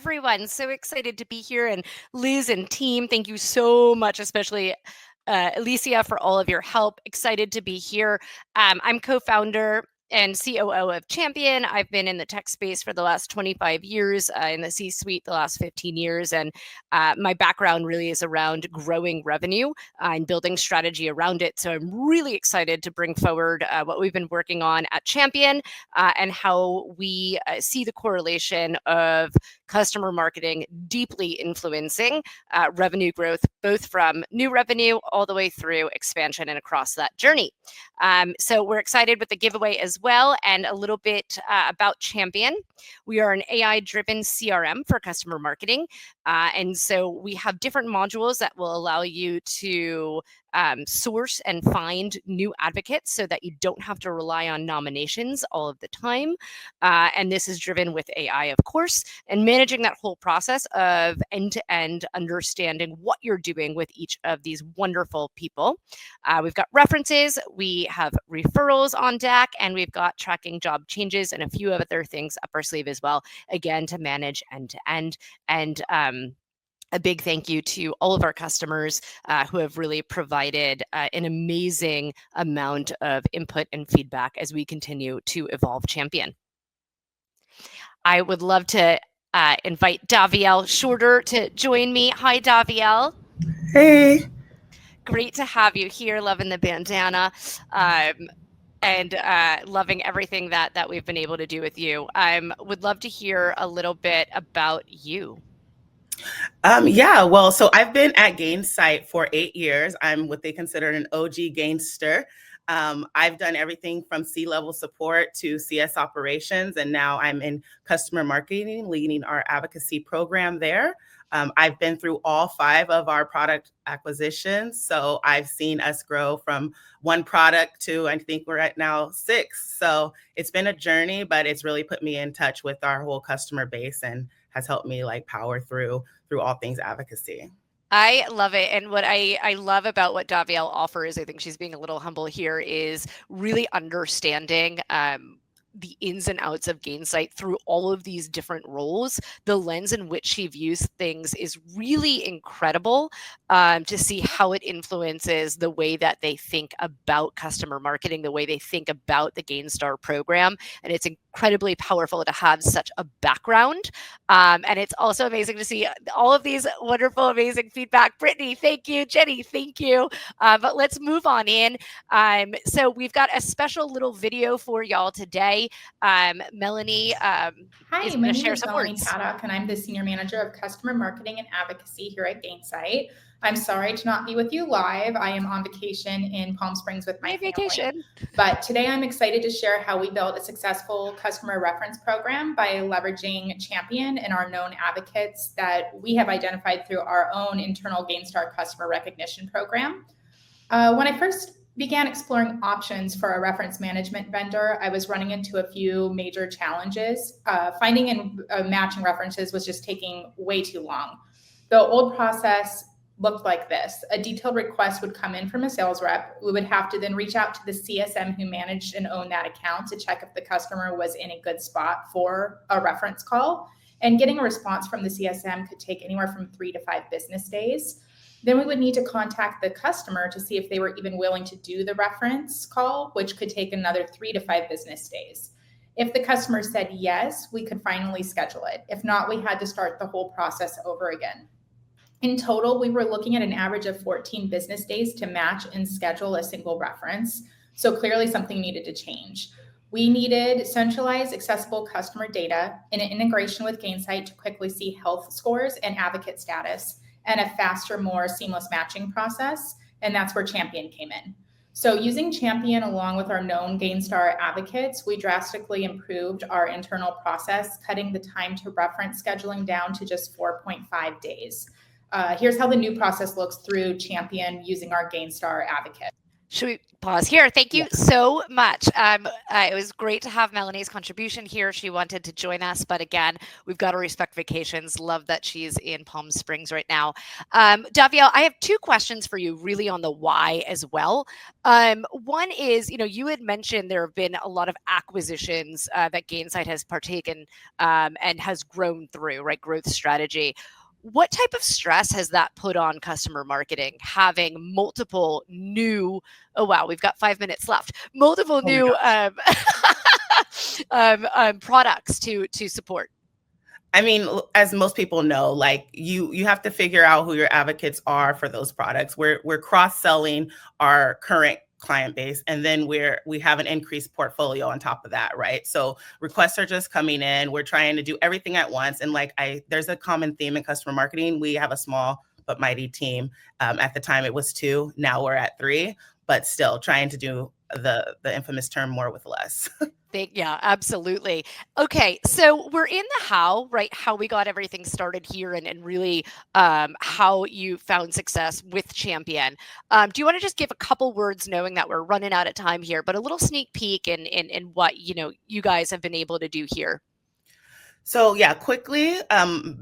everyone. So excited to be here. And Liz and team, thank you so much, especially Alicia, for all of your help. Excited to be here. I'm co-founder and COO of Campion. I've been in the tech space for the last 25 years, in the C-suite the last 15 years. And my background really is around growing revenue and building strategy around it. So I'm really excited to bring forward what we've been working on at Campion and how we see the correlation of customer marketing deeply influencing revenue growth, both from new revenue all the way through expansion and across that journey. So we're excited with the giveaway as well, and a little bit about Campion. We are an AI-driven CRM for customer marketing. And so we have different modules that will allow you to source and find new advocates so that you don't have to rely on nominations all of the time. And this is driven with AI, of course, and managing that whole process of end-to-end understanding what you're doing with each of these wonderful people. We've got references, we have referrals on deck, and we've got tracking job changes and a few other things up our sleeve as well, again, to manage end-to-end. And a big thank you to all of our customers who have really provided an amazing amount of input and feedback as we continue to evolve Campion. I would love to invite Davielle Shorter to join me. Hi, Davielle. Hey. Great to have you here. Loving the bandana. And loving everything that we've been able to do with you. Would love to hear a little bit about you. So I've been at Gainsight for 8 years. I'm what they consider an OG Gainster. I've done everything from C-level support to CS operations, and now I'm in customer marketing, leading our advocacy program there. I've been through all 5 of our product acquisitions. So I've seen us grow from 1 product to, I think we're at now 6. So it's been a journey, but it's really put me in touch with our whole customer base and has helped me power through all things advocacy. I love it. And what I love about what Davielle offers, I think she's being a little humble here, is really understanding the ins and outs of Gainsight through all of these different roles. The lens in which she views things is really incredible to see how it influences the way that they think about customer marketing, the way they think about the Gainstar program. And it's incredibly powerful to have such a background. And it's also amazing to see all of these wonderful, amazing feedback. Brittany, thank you. Jenny, thank you. But let's move on in. So we've got a special little video for y'all today. Melanie is going to share some words. Hi, my name is Melanie Paddock, and I'm the Senior Manager of Customer Marketing and Advocacy here at Gainsight. I'm sorry to not be with you live. I am on vacation in Palm Springs with my family. But today I'm excited to share how we built a successful customer reference program by leveraging Campion and our known advocates that we have identified through our own internal Gainstar customer recognition program. When I first began exploring options for a reference management vendor, I was running into a few major challenges. Finding and matching references was just taking way too long. The old process looked like this. A detailed request would come in from a sales rep. We would have to then reach out to the CSM who managed and owned that account to check if the customer was in a good spot for a reference call. And getting a response from the CSM could take anywhere from 3 to 5 business days. Then we would need to contact the customer to see if they were even willing to do the reference call, which could take another 3 to 5 business days. If the customer said yes, we could finally schedule it. If not, we had to start the whole process over again. In total, we were looking at an average of 14 business days to match and schedule a single reference. So clearly something needed to change. We needed centralized, accessible customer data and an integration with Gainsight to quickly see health scores and advocate status, and a faster, more seamless matching process. And that's where Campion came in. So using Campion along with our known Gainstar advocates, we drastically improved our internal process, cutting the time to reference scheduling down to just 4.5 days. Here's how the new process looks through Campion using our Gainstar advocate. Should we pause here? Thank you so much. It was great to have Melanie's contribution here. She wanted to join us, but again, we've got to respect vacations. Love that she's in Palm Springs right now. Davielle, I have two questions for you really on the why as well. One is, you had mentioned there have been a lot of acquisitions that Gainsight has partaken and has grown through, right? Growth strategy. What type of stress has that put on customer marketing, having multiple new, oh wow, we've got 5 minutes left, multiple new products to support? I mean, as most people know, like you have to figure out who your advocates are for those products. We're cross-selling our current client base, and then we have an increased portfolio on top of that, right? So requests are just coming in. We're trying to do everything at once, and there's a common theme in customer marketing. We have a small but mighty team. At the time, it was 2. Now we're at 3, but still trying to do the infamous term more with less. Yeah, absolutely. Okay, so we're in the how, right? How we got everything started here and really how you found success with Campion. Do you want to just give a couple words, knowing that we're running out of time here, but a little sneak peek in what you guys have been able to do here? So yeah, quickly,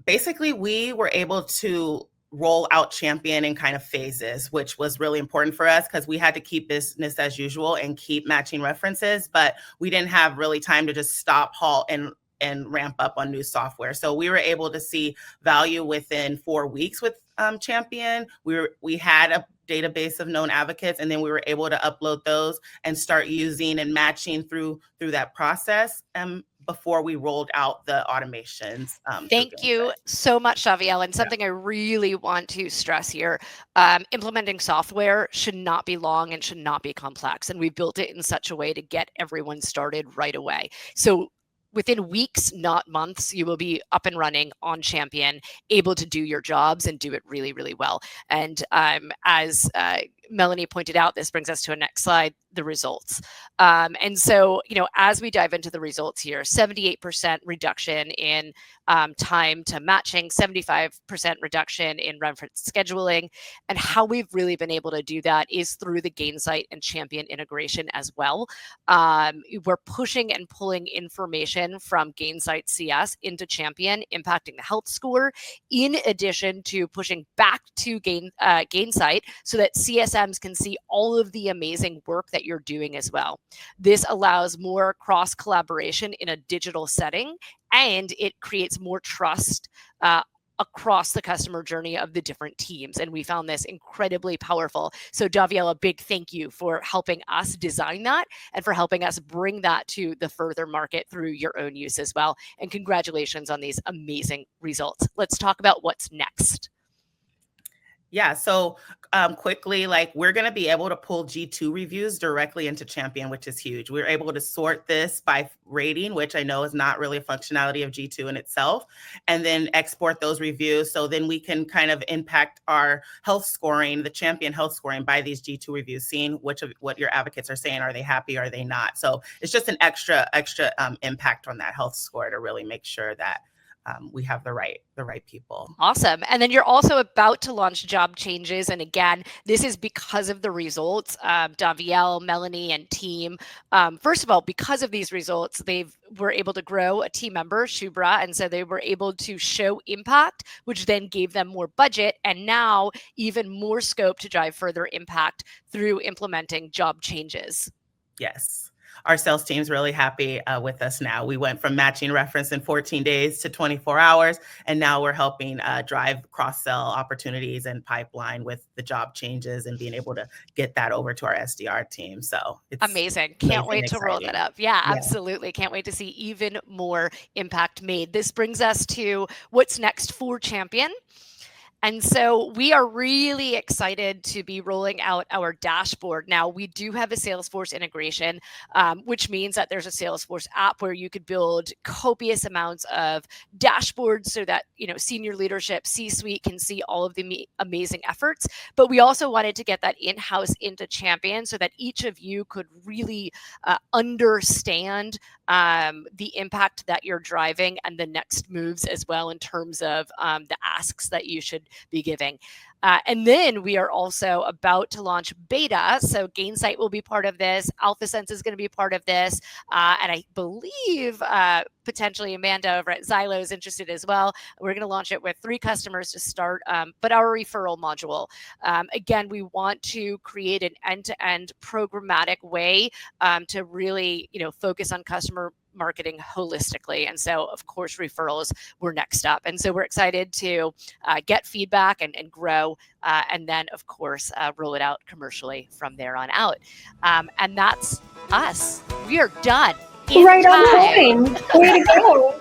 basically we were able to roll out Campion in kind of phases, which was really important for us because we had to keep business as usual and keep matching references, but we didn't have really time to just stop, halt, and ramp up on new software. So we were able to see value within 4 weeks with Campion. We had a database of known advocates, and then we were able to upload those and start using and matching through that process before we rolled out the automations. Thank you so much, Davielle. And something I really want to stress here, implementing software should not be long and should not be complex. And we built it in such a way to get everyone started right away. So within weeks, not months, you will be up and running on Campion, able to do your jobs and do it really, really well. And as Melanie pointed out, this brings us to a next slide, the results. And so, as we dive into the results here, 78% reduction in time to matching, 75% reduction in reference scheduling. And how we've really been able to do that is through the Gainsight and Campion integration as well. We're pushing and pulling information from Gainsight CS into Campion, impacting the health score, in addition to pushing back to Gainsight so that CSMs can see all of the amazing work that you're doing as well. This allows more cross collaboration in a digital setting, and it creates more trust across the customer journey of the different teams. And we found this incredibly powerful. So Davielle, a big thank you for helping us design that and for helping us bring that to the further market through your own use as well. And congratulations on these amazing results. Let's talk about what's next. Yeah, so quickly, we're going to be able to pull G2 reviews directly into Campion, which is huge. We're able to sort this by rating, which I know is not really a functionality of G2 in itself, and then export those reviews. So then we can kind of impact our health scoring, the Campion health scoring, by these G2 reviews, seeing what your advocates are saying. Are they happy? Are they not? So it's just an extra impact on that health score to really make sure that we have the right people. Awesome. And then you're also about to launch job changes. And again, this is because of the results. Davielle, Melanie, and team. First of all, because of these results, were able to grow a team member, Shubra. And so they were able to show impact, which then gave them more budget. And now even more scope to drive further impact through implementing job changes. Yes. Our sales team's really happy with us now. We went from matching reference in 14 days to 24 hours, and now we're helping drive cross-sell opportunities and pipeline with the job changes and being able to get that over to our SDR team. So it's amazing. Can't wait to roll that up. Yeah, absolutely. Can't wait to see even more impact made. This brings us to what's next for Campion. And so we are really excited to be rolling out our dashboard. Now, we do have a Salesforce integration, which means that there's a Salesforce app where you could build copious amounts of dashboards so that, senior leadership, C-suite can see all of the amazing efforts. But we also wanted to get that in-house into Campion so that each of you could really understand the impact that you're driving and the next moves as well in terms of the asks that you should be giving. And then we are also about to launch beta. So Gainsight will be part of this. AlphaSense is going to be part of this. And I believe potentially Amanda over at Xylo is interested as well. We're going to launch it with 3 customers to start, but our referral module. Again, we want to create an end-to-end programmatic way to really, focus on customer marketing holistically. And so, of course, referrals were next up. And so we're excited to get feedback and grow. And then, of course, roll it out commercially from there on out. And that's us. We are done. Right on point. Way to go.